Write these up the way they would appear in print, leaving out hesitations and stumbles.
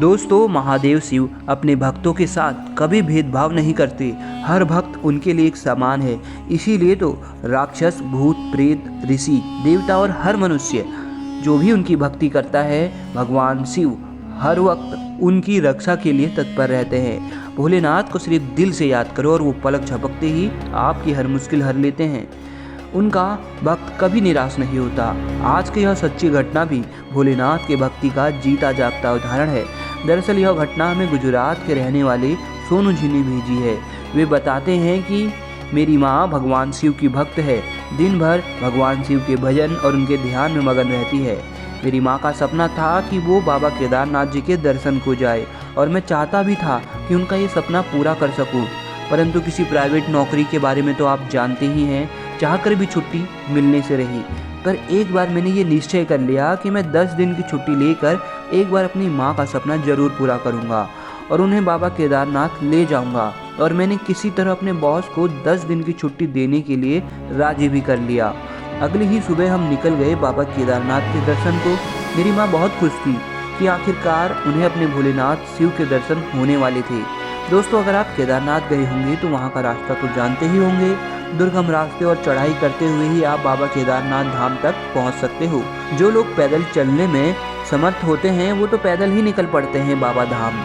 दोस्तों, महादेव शिव अपने भक्तों के साथ कभी भेदभाव नहीं करते। हर भक्त उनके लिए एक समान है। इसीलिए तो राक्षस, भूत, प्रेत, ऋषि, देवता और हर मनुष्य जो भी उनकी भक्ति करता है, भगवान शिव हर वक्त उनकी रक्षा के लिए तत्पर रहते हैं। भोलेनाथ को सिर्फ दिल से याद करो और वो पलक झपकते ही आपकी हर मुश्किल हर लेते हैं। उनका भक्त कभी निराश नहीं होता। आज की यह सच्ची घटना भी भोलेनाथ के भक्ति का जीता जागता उदाहरण है। दरअसल यह घटना हमें गुजरात के रहने वाले सोनू जी ने भेजी है। वे बताते हैं कि मेरी माँ भगवान शिव की भक्त है। दिन भर भगवान शिव के भजन और उनके ध्यान में मगन रहती है। मेरी माँ का सपना था कि वो बाबा केदारनाथ जी के दर्शन को जाए और मैं चाहता भी था कि उनका ये सपना पूरा कर सकूं। परंतु किसी प्राइवेट नौकरी के बारे में तो आप जानते ही हैं, चाहकर भी छुट्टी मिलने से रही। पर एक बार मैंने ये निश्चय कर लिया कि मैं 10 दिन की छुट्टी लेकर एक बार अपनी माँ का सपना ज़रूर पूरा करूँगा और उन्हें बाबा केदारनाथ ले जाऊँगा। और मैंने किसी तरह अपने बॉस को 10 दिन की छुट्टी देने के लिए राजी भी कर लिया। अगली ही सुबह हम निकल गए बाबा केदारनाथ के दर्शन को। मेरी माँ बहुत खुश थी कि आखिरकार उन्हें अपने भोलेनाथ शिव के दर्शन होने वाले थे। दोस्तों, अगर आप केदारनाथ गए होंगे तो वहाँ का रास्ता तो जानते ही होंगे। दुर्गम रास्ते और चढ़ाई करते हुए ही आप बाबा केदारनाथ धाम तक पहुँच सकते हो। जो लोग पैदल चलने में समर्थ होते हैं वो तो पैदल ही निकल पड़ते हैं बाबा धाम,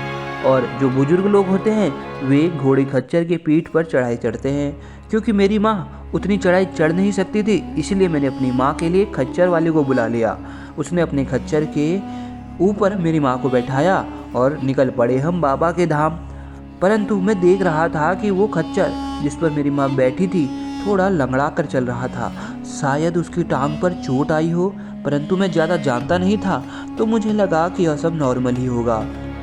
और जो बुजुर्ग लोग होते हैं वे घोड़े खच्चर के पीठ पर चढ़ाई चढ़ते हैं। क्योंकि मेरी माँ उतनी चढ़ाई चढ़ नहीं सकती थी, इसलिए मैंने अपनी माँ के लिए खच्चर वाले को बुला लिया। उसने अपने खच्चर के ऊपर मेरी माँ को बैठाया और निकल पड़े हम बाबा के धाम। परंतु मैं देख रहा था कि वो खच्चर जिस पर मेरी माँ बैठी थी थोड़ा लंगड़ा कर चल रहा था। शायद उसकी टांग पर चोट आई हो, परंतु मैं ज़्यादा जानता नहीं था, तो मुझे लगा कि यह सब नॉर्मल ही होगा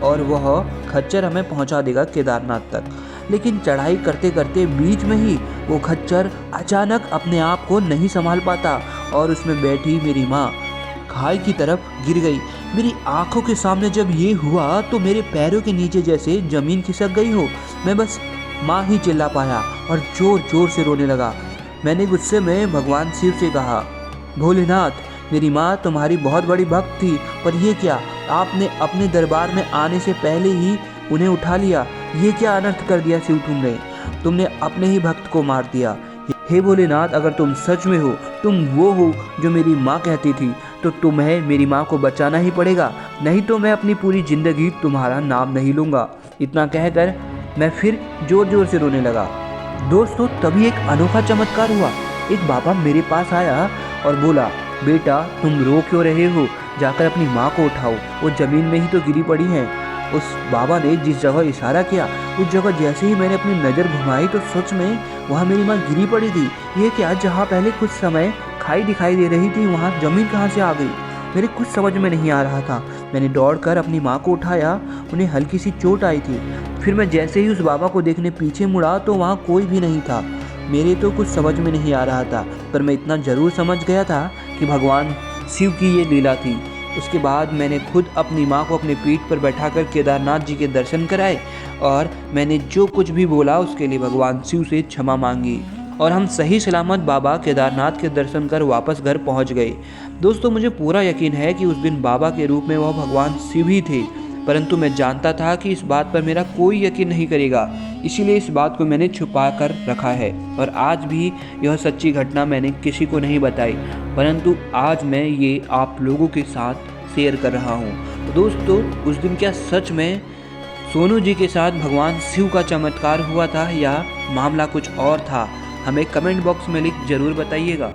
और वह खच्चर हमें पहुंचा देगा केदारनाथ तक। लेकिन चढ़ाई करते करते बीच में ही वो खच्चर अचानक अपने आप को नहीं संभाल पाता और उसमें बैठी मेरी माँ खाई की तरफ गिर गई। मेरी आंखों के सामने जब ये हुआ तो मेरे पैरों के नीचे जैसे जमीन खिसक गई हो। मैं बस माँ ही चिल्ला पाया और जोर जोर से रोने लगा। मैंने गुस्से में भगवान शिव से कहा, भोलेनाथ, मेरी माँ तुम्हारी बहुत बड़ी भक्त थी, पर ये क्या, आपने अपने दरबार में आने से पहले ही उन्हें उठा लिया। ये क्या अनर्थ कर दिया शिव तुमने अपने ही भक्त को मार दिया। हे भोलेनाथ, अगर तुम सच में हो, तुम वो हो जो मेरी माँ कहती थी, तो तुम्हें मेरी माँ को बचाना ही पड़ेगा, नहीं तो मैं अपनी पूरी जिंदगी तुम्हारा नाम नहीं लूँगा। इतना कहकर मैं फिर जोर जोर से रोने लगा। दोस्तों, तभी एक अनोखा चमत्कार हुआ। एक बाबा मेरे पास आया और बोला, बेटा तुम रो क्यों रहे हो, जाकर अपनी माँ को उठाओ, वो ज़मीन में ही तो गिरी पड़ी हैं। उस बाबा ने जिस जगह इशारा किया उस जगह जैसे ही मैंने अपनी नज़र घुमाई तो सच में वहाँ मेरी माँ गिरी पड़ी थी। ये क्या, जहाँ पहले कुछ समय खाई दिखाई दे रही थी वहाँ ज़मीन कहाँ से आ गई? मेरे कुछ समझ में नहीं आ रहा था। मैंने दौड़कर अपनी माँ को उठाया। उन्हें हल्की सी चोट आई थी। फिर मैं जैसे ही उस बाबा को देखने पीछे मुड़ा तो वहाँ कोई भी नहीं था। मेरे तो कुछ समझ में नहीं आ रहा था, पर मैं इतना ज़रूर समझ गया था कि भगवान शिव की ये लीला थी। उसके बाद मैंने खुद अपनी माँ को अपने पीठ पर बैठाकर केदारनाथ जी के दर्शन कराए और मैंने जो कुछ भी बोला उसके लिए भगवान शिव से क्षमा मांगी और हम सही सलामत बाबा केदारनाथ के दर्शन कर वापस घर पहुँच गए। दोस्तों, मुझे पूरा यकीन है कि उस दिन बाबा के रूप में वह भगवान शिव ही थे, परंतु मैं जानता था कि इस बात पर मेरा कोई यकीन नहीं करेगा, इसीलिए इस बात को मैंने छुपा कर रखा है और आज भी यह सच्ची घटना मैंने किसी को नहीं बताई, परंतु आज मैं ये आप लोगों के साथ शेयर कर रहा हूँ। तो दोस्तों, उस दिन क्या सच में सोनू जी के साथ भगवान शिव का चमत्कार हुआ था या मामला कुछ और था? हमें कमेंट बॉक्स में लिख जरूर बताइएगा।